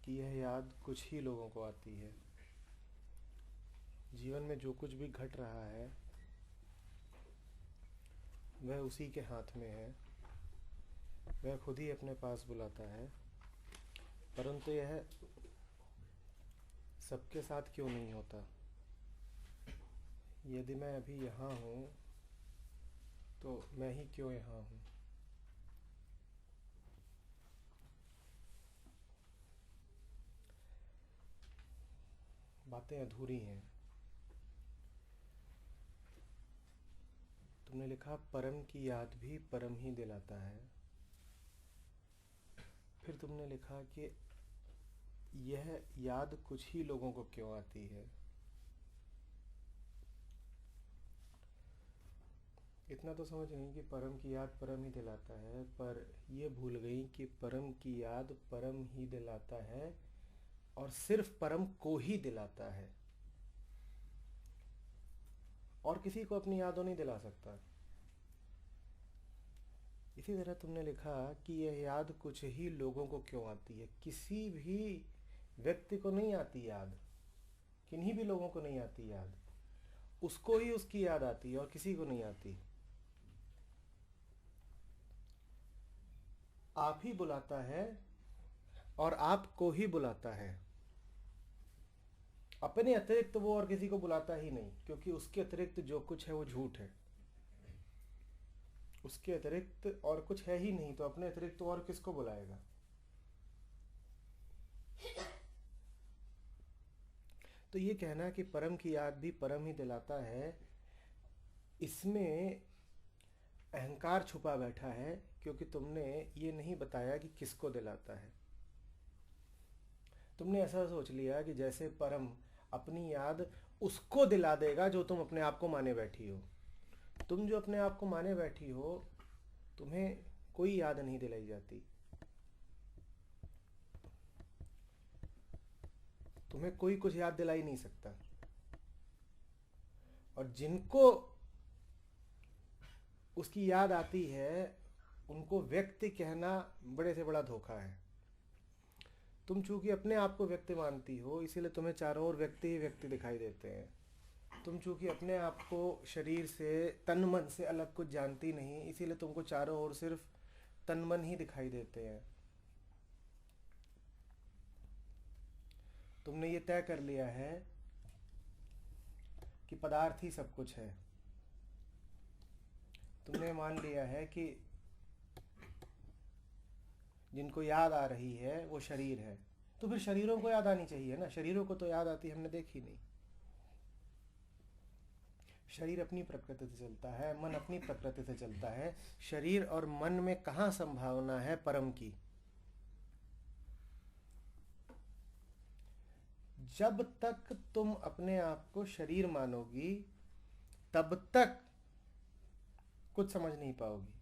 कि यह याद कुछ ही लोगों को आती है। जीवन में जो कुछ भी घट रहा है वह उसी के हाथ में है, वह खुद ही अपने पास बुलाता है। परंतु यह सबके साथ क्यों नहीं होता? यदि मैं अभी यहाँ हूँ तो मैं ही क्यों यहाँ हूँ? बातें अधूरी हैं। तुमने लिखा परम की याद भी परम ही दिलाता है। फिर तुमने लिखा कि यह याद कुछ ही लोगों को क्यों आती है। इतना तो समझ गई कि परम की याद परम ही दिलाता है, पर यह भूल गई कि परम की याद परम ही दिलाता है और सिर्फ परम को ही दिलाता है, और किसी को अपनी यादों नहीं दिला सकता। इसी तरह तुमने लिखा कि यह याद कुछ ही लोगों को क्यों आती है। किसी भी व्यक्ति को नहीं आती याद, किन्हीं भी लोगों को नहीं आती याद, उसको ही उसकी याद आती है और किसी को नहीं आती। आप ही बुलाता है और आपको ही बुलाता है। अपने अतिरिक्त वो और किसी को बुलाता ही नहीं, क्योंकि उसके अतिरिक्त जो कुछ है वो झूठ है। उसके अतिरिक्त और कुछ है ही नहीं, तो अपने अतिरिक्त तो और किसको बुलाएगा? तो ये कहना कि परम की याद भी परम ही दिलाता है, इसमें अहंकार छुपा बैठा है, क्योंकि तुमने ये नहीं बताया कि किसको दिलाता है। तुमने ऐसा सोच लिया कि जैसे परम अपनी याद उसको दिला देगा जो तुम अपने आप को माने बैठी हो। तुम जो अपने आप को माने बैठी हो, तुम्हें कोई याद नहीं दिलाई जाती, तुम्हें कोई कुछ याद दिला ही नहीं सकता। और जिनको उसकी याद आती है उनको व्यक्ति कहना बड़े से बड़ा धोखा है। तुम चूंकि अपने आप को व्यक्ति मानती हो, इसीलिए तुम्हें चारों ओर व्यक्ति ही व्यक्ति दिखाई देते हैं। तुम चूंकि अपने आप को शरीर से तन मन से अलग कुछ जानती नहीं, इसीलिए तुमको चारों ओर सिर्फ तन मन ही दिखाई देते हैं। तुमने ये तय कर लिया है कि पदार्थ ही सब कुछ है। तुमने मान लिया है कि जिनको याद आ रही है वो शरीर है, तो फिर शरीरों को याद आनी चाहिए ना। शरीरों को तो याद आती हमने देखी नहीं। शरीर अपनी प्रकृति से चलता है, मन अपनी प्रकृति से चलता है। शरीर और मन में कहाँ संभावना है परम की? जब तक तुम अपने आप को शरीर मानोगी तब तक कुछ समझ नहीं पाओगी।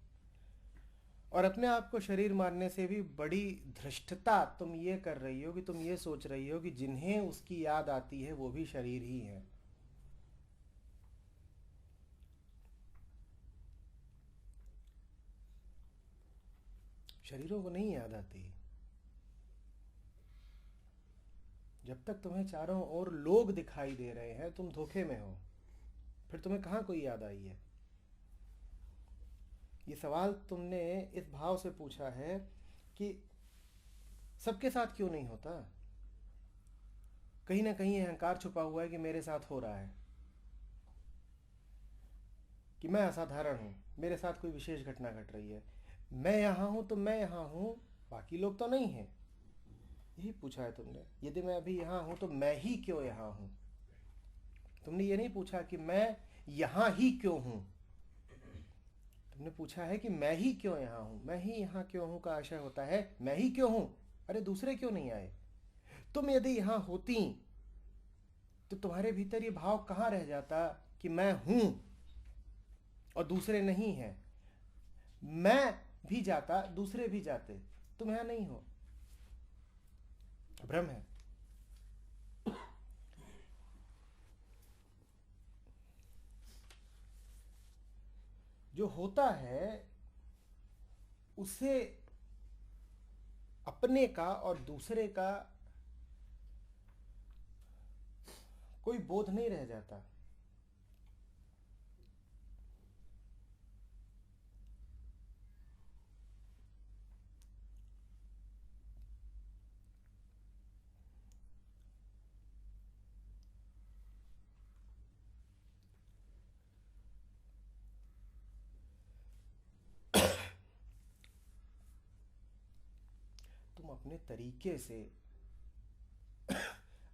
और अपने आप को शरीर मानने से भी बड़ी धृष्टता तुम ये कर रही हो कि तुम ये सोच रही हो कि जिन्हें उसकी याद आती है वो भी शरीर ही है। शरीरों को नहीं याद आती। जब तक तुम्हें चारों ओर लोग दिखाई दे रहे हैं तुम धोखे में हो। फिर तुम्हें कहाँ कोई याद आई है? ये सवाल तुमने इस भाव से पूछा है कि सबके साथ क्यों नहीं होता। कहीं ना कहीं अहंकार छुपा हुआ है कि मेरे साथ हो रहा है, कि मैं असाधारण हूं, मेरे साथ कोई विशेष घटना घट रही है। मैं यहां हूं तो मैं यहां हूं, बाकी लोग तो नहीं हैं। यही पूछा है तुमने। यदि मैं अभी यहां हूं तो मैं ही क्यों यहां हूं? तुमने ये नहीं पूछा कि मैं यहां ही क्यों हूं। तुमने पूछा है कि मैं ही क्यों यहां हूं। मैं ही यहां क्यों हूं का आशय होता है मैं ही क्यों हूं। अरे दूसरे क्यों नहीं आए? तुम यदि यहां होती तो तुम्हारे भीतर ये भाव कहां रह जाता कि मैं हूं और दूसरे नहीं हैं। मैं भी जाता, दूसरे भी जाते, तुम यहां नहीं हो। भ्रम है। जो होता है उसे अपने का और दूसरे का कोई बोध नहीं रह जाता। तुम अपने तरीके से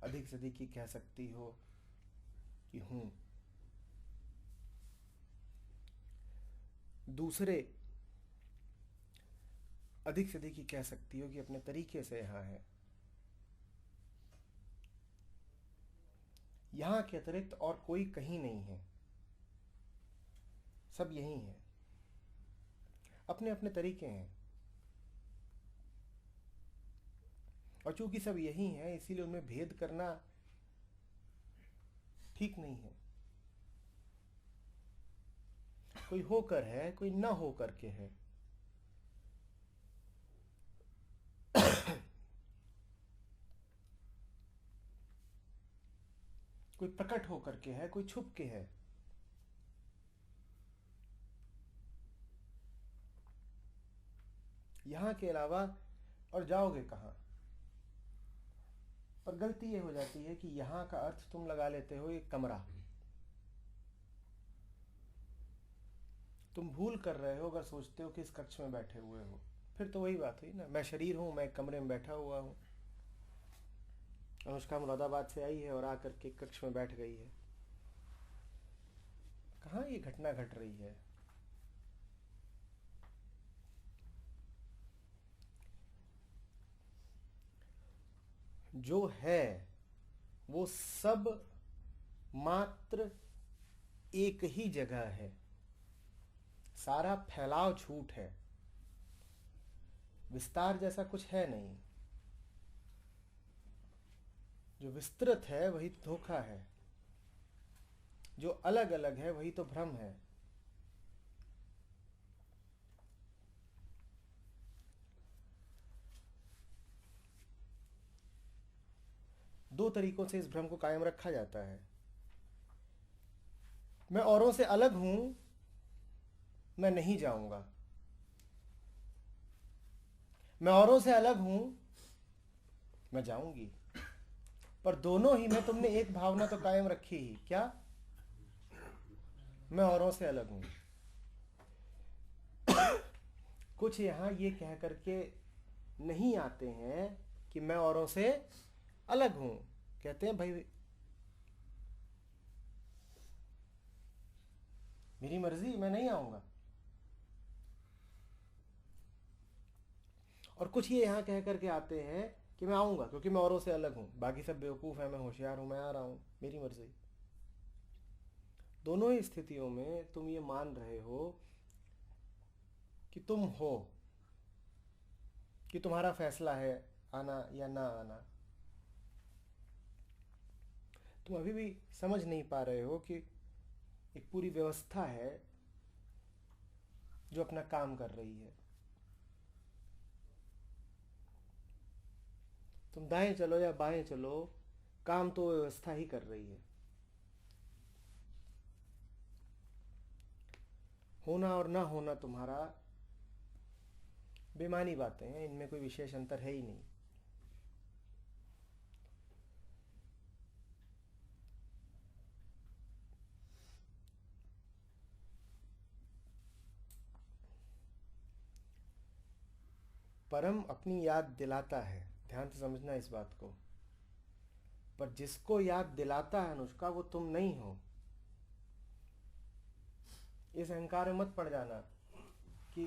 अधिक से अधिक ये कह सकती हो कि हूं। दूसरे अधिक से अधिक ये कह सकती हो कि अपने तरीके से यहां है। यहां के अतिरिक्त और कोई कहीं नहीं है, सब यही है, अपने अपने तरीके हैं। और चूंकि सब यही हैं, इसीलिए उनमें भेद करना ठीक नहीं है। कोई होकर है, कोई ना होकर के है। कोई प्रकट होकर के है, कोई छुप के है। यहां के अलावा और जाओगे कहां? पर गलती ये हो जाती है कि यहां का अर्थ तुम लगा लेते हो एक कमरा। तुम भूल कर रहे हो अगर सोचते हो कि इस कक्ष में बैठे हुए हो। फिर तो वही बात हुई ना, मैं शरीर हूं, मैं एक कमरे में बैठा हुआ हूं। अनुष्का मुरादाबाद से आई है और आकर के कक्ष में बैठ गई है। कहां ये घटना घट रही है? जो है वो सब मात्र एक ही जगह है। सारा फैलाव झूठ है, विस्तार जैसा कुछ है नहीं। जो विस्तृत है वही धोखा है, जो अलग अलग है वही तो भ्रम है। दो तरीकों से इस भ्रम को कायम रखा जाता है। मैं औरों से अलग हूं, मैं नहीं जाऊंगा। मैं औरों से अलग हूं, मैं जाऊंगी। पर दोनों ही में तुमने एक भावना तो कायम रखी ही, क्या? मैं औरों से अलग हूं। कुछ यहां ये कह करके नहीं आते हैं कि मैं औरों से अलग हूं। कहते हैं भाई मेरी मर्जी, मैं नहीं आऊंगा। और कुछ ये यहां कह करके आते हैं कि मैं आऊंगा क्योंकि मैं औरों से अलग हूं, बाकी सब बेवकूफ है, मैं होशियार हूं, मैं आ रहा हूं, मेरी मर्जी। दोनों ही स्थितियों में तुम ये मान रहे हो कि तुम हो, कि तुम्हारा फैसला है आना या ना आना। तुम अभी भी समझ नहीं पा रहे हो कि एक पूरी व्यवस्था है जो अपना काम कर रही है। तुम दाएं चलो या बाएं चलो, काम तो व्यवस्था ही कर रही है। होना और ना होना तुम्हारा बेमानी बातें हैं, इनमें कोई विशेष अंतर है ही नहीं। परम अपनी याद दिलाता है, ध्यान से समझना इस बात को। पर जिसको याद दिलाता है अनुष्का, वो तुम नहीं हो। इस अहंकार में मत पड़ जाना कि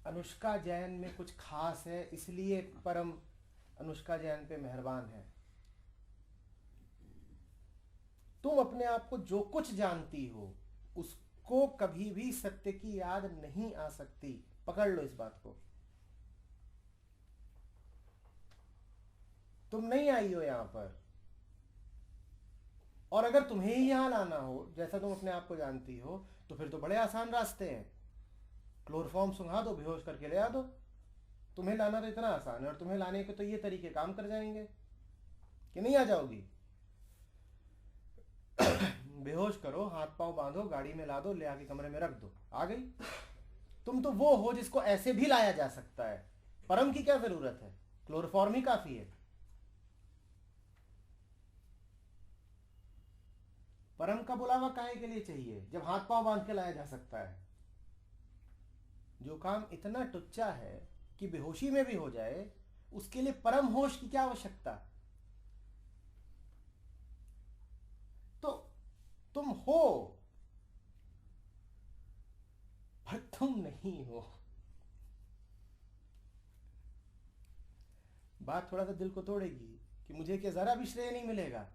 अनुष्का जैन में कुछ खास है इसलिए परम अनुष्का जैन पे मेहरबान है। तुम अपने आप को जो कुछ जानती हो उसको कभी भी सत्य की याद नहीं आ सकती। पकड़ लो इस बात को। तुम नहीं आई हो यहां पर, और अगर तुम्हें ही यहां लाना हो जैसा तुम अपने आप को जानती हो तो फिर तो बड़े आसान रास्ते हैं। क्लोरोफॉर्म सुंघा दो, बेहोश करके ले आ दो। तुम्हें लाना तो इतना आसान है, और तुम्हें लाने के तो ये तरीके काम कर जाएंगे कि नहीं आ जाओगी। बेहोश करो, हाथ पांव बांधो, गाड़ी में ला दो, ले आके कमरे में रख दो, आ गई। तुम तो वो हो जिसको ऐसे भी लाया जा सकता है। परम की क्या जरूरत है, क्लोरोफॉर्म ही काफी है। परम का बुलावा काहे के लिए चाहिए जब हाथ पांव बांध के लाया जा सकता है। जो काम इतना टुच्चा है कि बेहोशी में भी हो जाए, उसके लिए परम होश की क्या आवश्यकता। तो तुम हो पर तुम नहीं हो। बात थोड़ा सा दिल को तोड़ेगी कि मुझे क्या जरा भी श्रेय नहीं मिलेगा।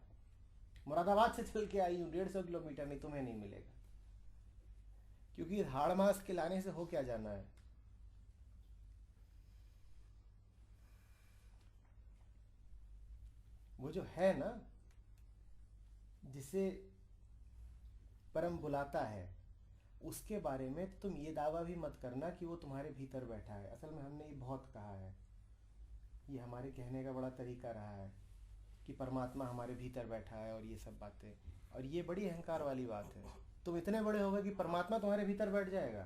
मुरादाबाद से चल के आई हूं 150 किलोमीटर, नहीं तुम्हें नहीं मिलेगा, क्योंकि हाड़ मास के लाने से हो क्या जाना है। वो जो है ना, जिसे परम बुलाता है, उसके बारे में तुम ये दावा भी मत करना कि वो तुम्हारे भीतर बैठा है। असल में हमने ये बहुत कहा है, ये हमारे कहने का बड़ा तरीका रहा है कि परमात्मा हमारे भीतर बैठा है और ये सब बातें, और ये बड़ी अहंकार वाली बात है। तुम इतने बड़े हो गए कि परमात्मा तुम्हारे भीतर बैठ जाएगा।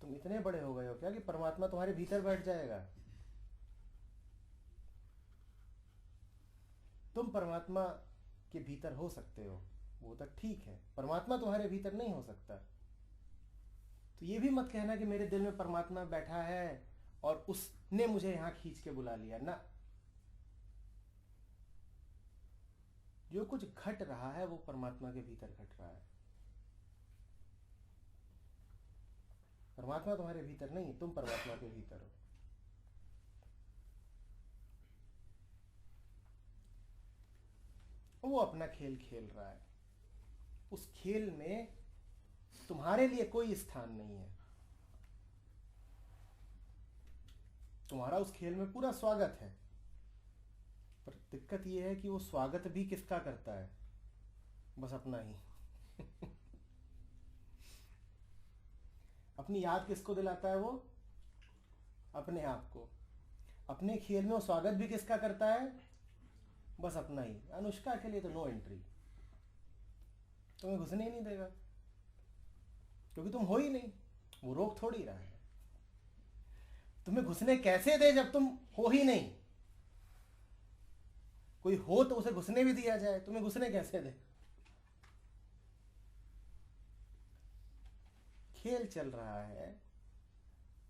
तुम इतने बड़े हो गए हो क्या कि परमात्मा तुम्हारे भीतर बैठ जाएगा। तुम परमात्मा के भीतर हो सकते हो, वो तक ठीक है, परमात्मा तुम्हारे भीतर नहीं हो सकता। तो ये भी मत कहना कि मेरे दिल में परमात्मा बैठा है और उसने मुझे यहां खींच के बुला लिया ना। जो कुछ घट रहा है वो परमात्मा के भीतर घट रहा है। परमात्मा तुम्हारे भीतर नहीं, तुम परमात्मा के भीतर हो। वो अपना खेल खेल रहा है, उस खेल में तुम्हारे लिए कोई स्थान नहीं है। तुम्हारा उस खेल में पूरा स्वागत है, पर दिक्कत यह है कि वो स्वागत भी किसका करता है, बस अपना ही। अपनी याद किसको दिलाता है वो, अपने आप को। अपने खेल में वो स्वागत भी किसका करता है, बस अपना ही। अनुष्का के लिए तो नो एंट्री, तुम्हें घुसने ही नहीं देगा, क्योंकि तुम हो ही नहीं। वो रोक थोड़ी रहा है। तुम्हें घुसने कैसे दे जब तुम हो ही नहीं। कोई हो तो उसे घुसने भी दिया जाए, तुम्हें घुसने कैसे दे। खेल चल रहा है,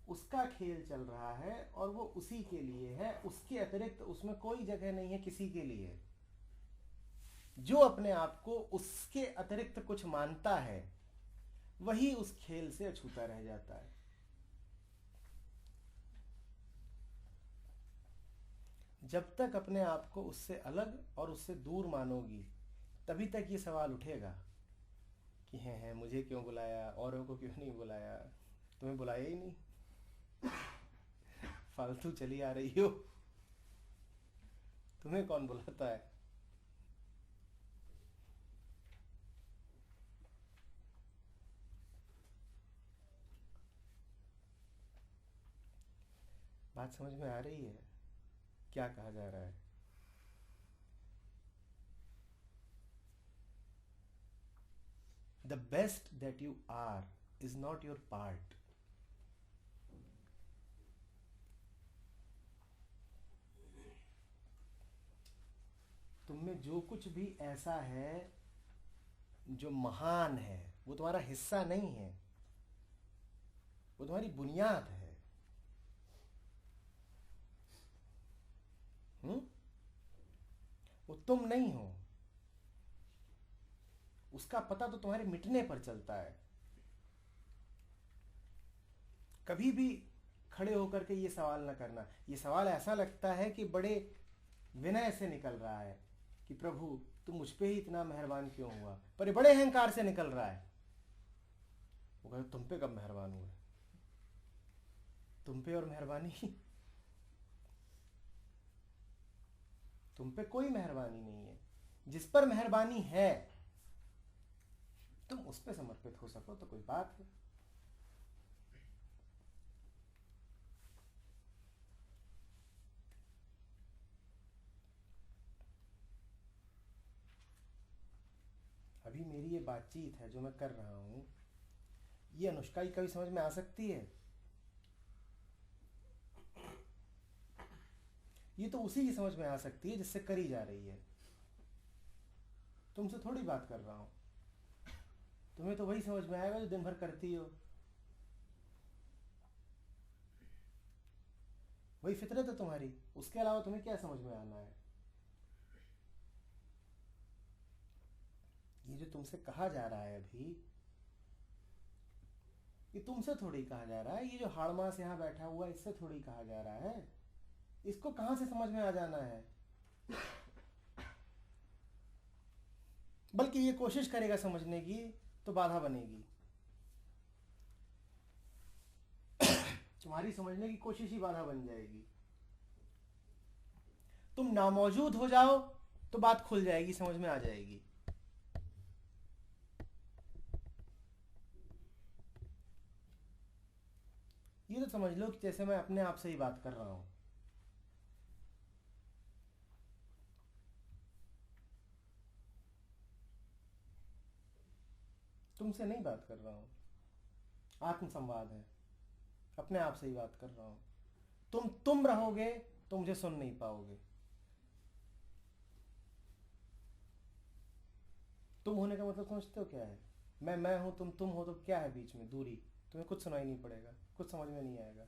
उसका खेल चल रहा है, और वो उसी के लिए है। उसके अतिरिक्त उसमें कोई जगह नहीं है किसी के लिए। जो अपने आप को उसके अतिरिक्त कुछ मानता है, वही उस खेल से अछूता रह जाता है। जब तक अपने आप को उससे अलग और उससे दूर मानोगी, तभी तक ये सवाल उठेगा कि हैं मुझे क्यों बुलाया, औरों को क्यों नहीं बुलाया। तुम्हें बुलाया ही नहीं, फालतू चली आ रही हो, तुम्हें कौन बुलाता है। बात समझ में आ रही है क्या कहा जा रहा है। The best that you are is not your part. तुम में जो कुछ भी ऐसा है जो महान है, वो तुम्हारा हिस्सा नहीं है, वो तुम्हारी बुनियाद है। वो तुम नहीं हो। उसका पता तो तुम्हारे मिटने पर चलता है। कभी भी खड़े होकर के ये सवाल ना करना। ये सवाल ऐसा लगता है कि बड़े विनय से निकल रहा है कि प्रभु तुम मुझ पे ही इतना मेहरबान क्यों हुआ, पर ये बड़े अहंकार से निकल रहा है। वो कहते तुम पे कब मेहरबान हुए, तुम पे और मेहरबानी, तुम पे कोई मेहरबानी नहीं है। जिस पर मेहरबानी है तुम उस पे समर्पित हो सको तो कोई बात है। बातचीत है जो मैं कर रहा हूँ, ये अनुष्का की कभी समझ में आ सकती है? ये तो उसी की समझ में आ सकती है जिससे करी जा रही है। तुमसे थोड़ी बात कर रहा हूँ। तुम्हें तो वही समझ में आएगा जो दिन भर करती हो। वही फितरत है तुम्हारी, उसके अलावा तुम्हें क्या समझ में आना है? ये जो तुमसे कहा जा रहा है अभी, ये तुमसे थोड़ी कहा जा रहा है। ये जो हाड़मास यहाँ बैठा हुआ, इससे थोड़ी कहा जा रहा है। इसको कहाँ से समझ में आ जाना है? बल्कि ये कोशिश करेगा समझने की तो बाधा बनेगी। तुम्हारी समझने की कोशिश ही बाधा बन जाएगी। तुम नामौजूद हो जाओ तो बात खुल जाएगी, समझ में आ जाएगी। ये तो समझ लो कि जैसे मैं अपने आप से ही बात कर रहा हूं। तुमसे नहीं बात कर रहा हूं, आत्मसंवाद है, अपने आप से ही बात कर रहा हूं। तुम रहोगे तो मुझे सुन नहीं पाओगे। तुम होने का मतलब समझते हो क्या है? मैं हूं, तुम हो, तो क्या है बीच में दूरी? तुम्हें कुछ सुनाई नहीं पड़ेगा, कुछ समझ में नहीं आएगा।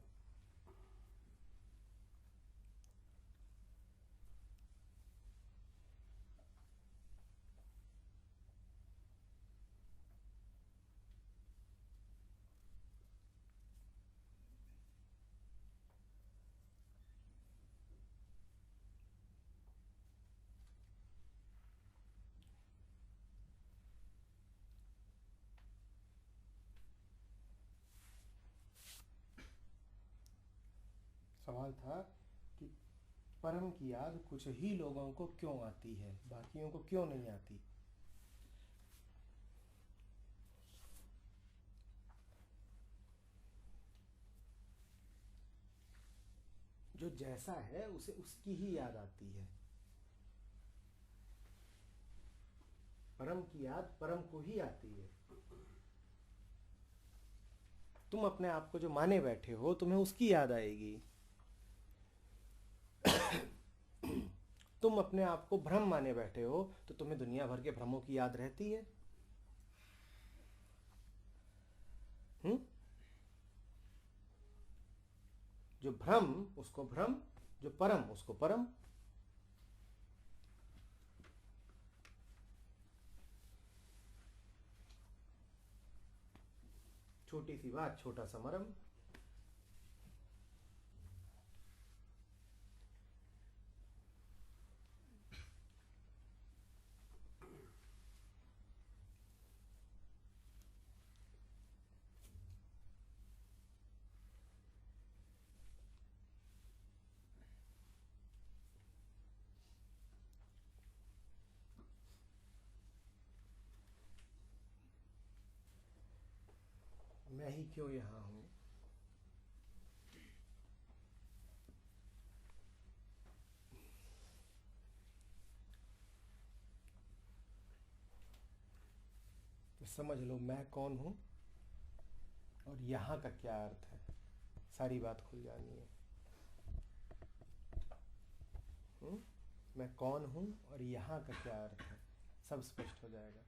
सवाल था कि परम की याद कुछ ही लोगों को क्यों आती है, बाकियों को क्यों नहीं आती? जो जैसा है उसे उसकी ही याद आती है। परम की याद परम को ही आती है। तुम अपने आप को जो माने बैठे हो, तुम्हें उसकी याद आएगी। तुम अपने आप को भ्रम माने बैठे हो तो तुम्हें दुनिया भर के भ्रमों की याद रहती है। जो भ्रम उसको भ्रम, जो परम उसको परम। छोटी सी बात, छोटा सा मरम। मैं ही क्यों यहां हूं? तो समझ लो मैं कौन हूं और यहां का क्या अर्थ है। सारी बात खुल जानी है। मैं कौन हूं और यहां का क्या अर्थ है, सब स्पष्ट हो जाएगा।